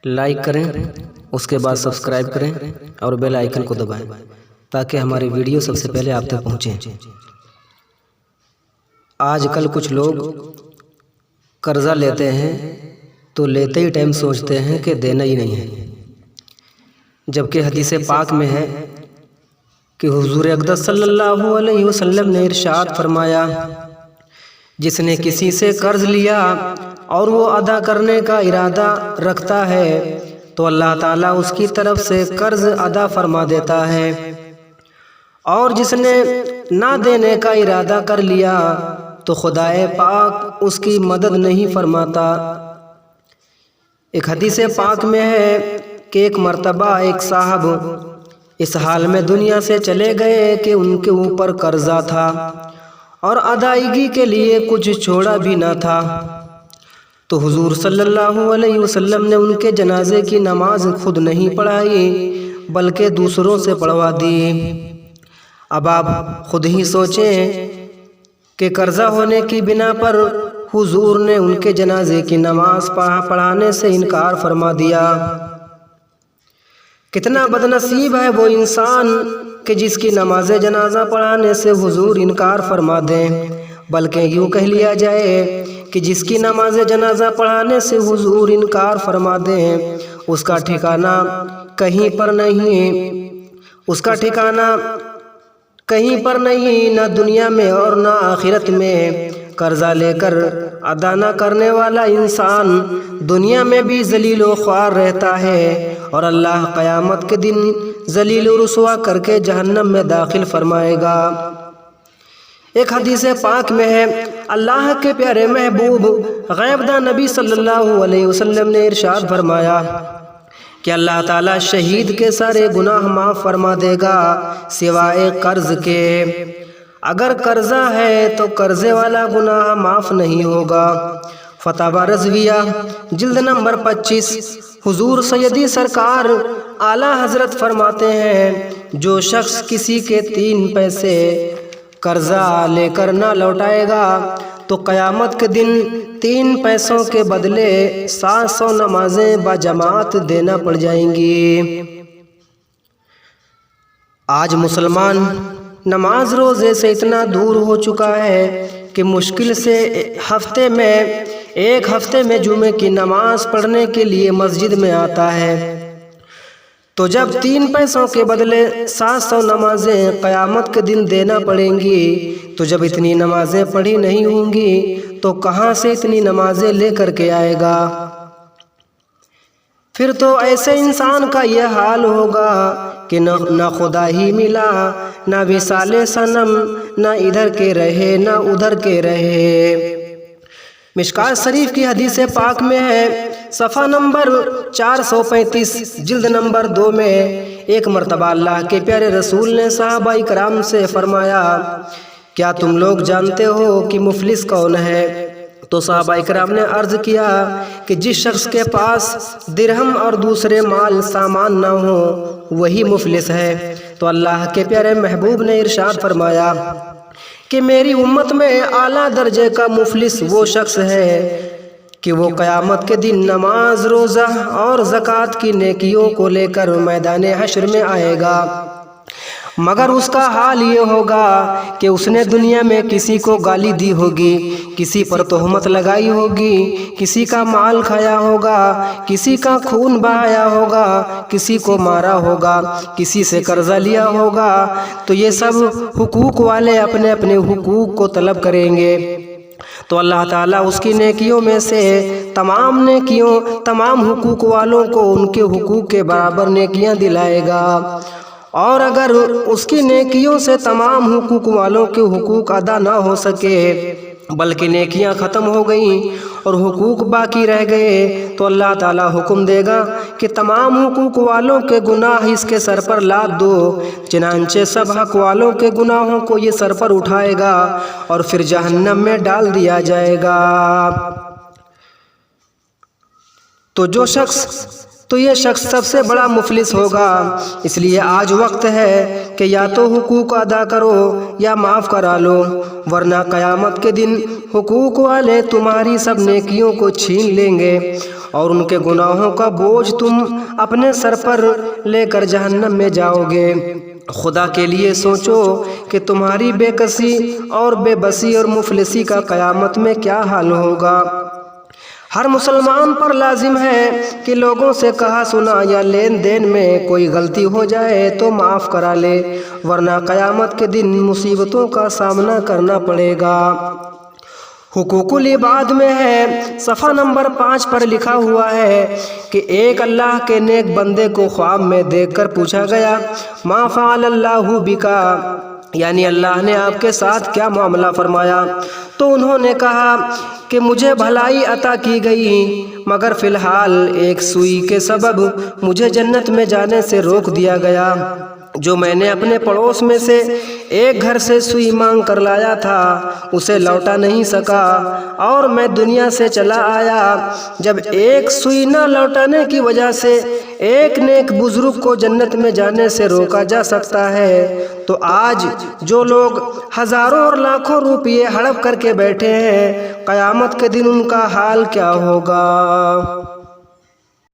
Like کریں، اس کے بعد سبسکرائب کریں اور بیل آئیکن کو دبائیں تاکہ ہماری ویڈیو سب سے پہلے آپ تک پہنچیں۔ آج کل کچھ لوگ قرضہ لیتے ہیں تو لیتے ہی ٹائم سوچتے ہیں کہ دینا ہی نہیں ہے، جبکہ حدیث پاک میں ہے کہ حضور اقدس صلی اللہ علیہ وسلم نے ارشاد فرمایا، جس نے کسی سے قرض لیا اور وہ ادا کرنے کا ارادہ رکھتا ہے تو اللہ تعالیٰ اس کی طرف سے قرض ادا فرما دیتا ہے، اور جس نے نہ دینے کا ارادہ کر لیا تو خدائے پاک اس کی مدد نہیں فرماتا۔ ایک حدیث پاک میں ہے کہ ایک مرتبہ ایک صاحب اس حال میں دنیا سے چلے گئے کہ ان کے اوپر قرضہ تھا اور ادائیگی کے لیے کچھ چھوڑا بھی نہ تھا، تو حضور صلی اللہ علیہ وسلم نے ان کے جنازے کی نماز خود نہیں پڑھائی بلکہ دوسروں سے پڑھوا دی۔ اب آپ خود ہی سوچیں کہ قرضہ ہونے کی بنا پر حضور نے ان کے جنازے کی نماز پڑھانے سے انکار فرما دیا۔ کتنا بد نصیب ہے وہ انسان کہ جس کی نماز جنازہ پڑھانے سے حضور انکار فرما دیں، بلکہ یوں کہہ لیا جائے کہ جس کی نماز جنازہ پڑھانے سے حضور انکار فرما دیں اس کا ٹھکانہ کہیں پر نہیں، اس کا ٹھکانہ کہیں پر نہیں، نہ دنیا میں اور نہ آخرت میں۔ قرضہ لے کر ادا نہ کرنے والا انسان دنیا میں بھی ذلیل و خوار رہتا ہے اور اللہ قیامت کے دن ذلیل و رسوا کر کے جہنم میں داخل فرمائے گا۔ ایک حدیث پاک میں ہے، اللہ کے پیارے محبوب غیب داں نبی صلی اللہ علیہ وسلم نے ارشاد فرمایا کہ اللہ تعالیٰ شہید کے سارے گناہ معاف فرما دے گا سوائے قرض کے۔ اگر قرضہ ہے تو قرضے والا گناہ معاف نہیں ہوگا۔ فتاوی رضویہ جلد نمبر 25۔ حضور سیدی سرکار اعلیٰ حضرت فرماتے ہیں، جو شخص کسی کے 3 پیسے قرضہ لے کر نہ لوٹائے گا تو قیامت کے دن 3 پیسوں کے بدلے 700 نمازیں بجماعت دینا پڑ جائیں گی۔ آج مسلمان نماز روزے سے اتنا دور ہو چکا ہے کہ مشکل سے ایک ہفتے میں جمعے کی نماز پڑھنے کے لیے مسجد میں آتا ہے، تو جب 3 پیسوں کے بدلے 700 نمازیں قیامت کے دن دینا پڑیں گی، تو جب اتنی نمازیں پڑھی نہیں ہوں گی تو کہاں سے اتنی نمازیں لے کر کے آئے گا؟ پھر تو ایسے انسان کا یہ حال ہوگا کہ نہ خدا ہی ملا، نہ وصال صنم، نہ ادھر کے رہے نہ ادھر کے رہے۔ مشکات شریف کی حدیث پاک میں ہے، صفحہ نمبر 435 جلد نمبر 2 میں، ایک مرتبہ اللہ کے پیارے رسول نے صحابہ کرام سے فرمایا، کیا تم لوگ جانتے ہو کہ مفلس کون ہے؟ تو صحابہ کرام نے عرض کیا کہ جس شخص کے پاس درہم اور دوسرے مال سامان نہ ہو وہی مفلس ہے۔ تو اللہ کے پیارے محبوب نے ارشاد فرمایا کہ میری امت میں اعلیٰ درجے کا مفلس وہ شخص ہے کہ وہ قیامت کے دن نماز، روزہ اور زکوٰۃ کی نیکیوں کو لے کر میدان حشر میں آئے گا، مگر اس کا حال یہ ہوگا کہ اس نے دنیا میں کسی کو گالی دی ہوگی، کسی پر تہمت لگائی ہوگی، کسی کا مال کھایا ہوگا، کسی کا خون بہایا ہوگا، کسی کو مارا ہوگا، کسی سے قرضہ لیا ہوگا، تو یہ سب حقوق والے اپنے اپنے حقوق کو طلب کریں گے، تو اللہ تعالیٰ اس کی نیکیوں میں سے تمام حقوق والوں کو ان کے حقوق کے برابر نیکیاں دلائے گا، اور اگر اس کی نیکیوں سے تمام حقوق والوں کے حقوق ادا نہ ہو سکے بلکہ نیکیاں ختم ہو گئیں اور حقوق باقی رہ گئے تو اللہ تعالیٰ حکم دے گا کہ تمام حقوق والوں کے گناہ اس کے سر پر لاد دو، چنانچہ سب حق والوں کے گناہوں کو یہ سر پر اٹھائے گا اور پھر جہنم میں ڈال دیا جائے گا۔ تو جو شخص تو یہ شخص سب سے بڑا مفلس ہوگا۔ اس لیے آج وقت ہے کہ یا تو حقوق ادا کرو یا معاف کرا لو، ورنہ قیامت کے دن حقوق والے تمہاری سب نیکیوں کو چھین لیں گے اور ان کے گناہوں کا بوجھ تم اپنے سر پر لے کر جہنم میں جاؤ گے۔ خدا کے لیے سوچو کہ تمہاری بے کسی اور بے بسی اور مفلسی کا قیامت میں کیا حال ہوگا۔ ہر مسلمان پر لازم ہے کہ لوگوں سے کہا سنا یا لین دین میں کوئی غلطی ہو جائے تو معاف کرا لے، ورنہ قیامت کے دن مصیبتوں کا سامنا کرنا پڑے گا۔ حقوق العباد میں ہے، صفحہ نمبر 5 پر لکھا ہوا ہے کہ ایک اللہ کے نیک بندے کو خواب میں دیکھ کر پوچھا گیا، ما فعل اللہ بکا، یعنی اللہ نے آپ کے ساتھ کیا معاملہ فرمایا؟ تو انہوں نے کہا کہ مجھے بھلائی عطا کی گئی، مگر فی الحال ایک سوئی کے سبب مجھے جنت میں جانے سے روک دیا گیا۔ جو میں نے اپنے پڑوس میں سے ایک گھر سے سوئی مانگ کر لایا تھا اسے لوٹا نہیں سکا اور میں دنیا سے چلا آیا۔ جب ایک سوئی نہ لوٹانے کی وجہ سے ایک نیک بزرگ کو جنت میں جانے سے روکا جا سکتا ہے، تو آج جو لوگ ہزاروں اور لاکھوں روپئے ہڑپ کر کے بیٹھے ہیں، قیامت کے دن ان کا حال کیا ہوگا؟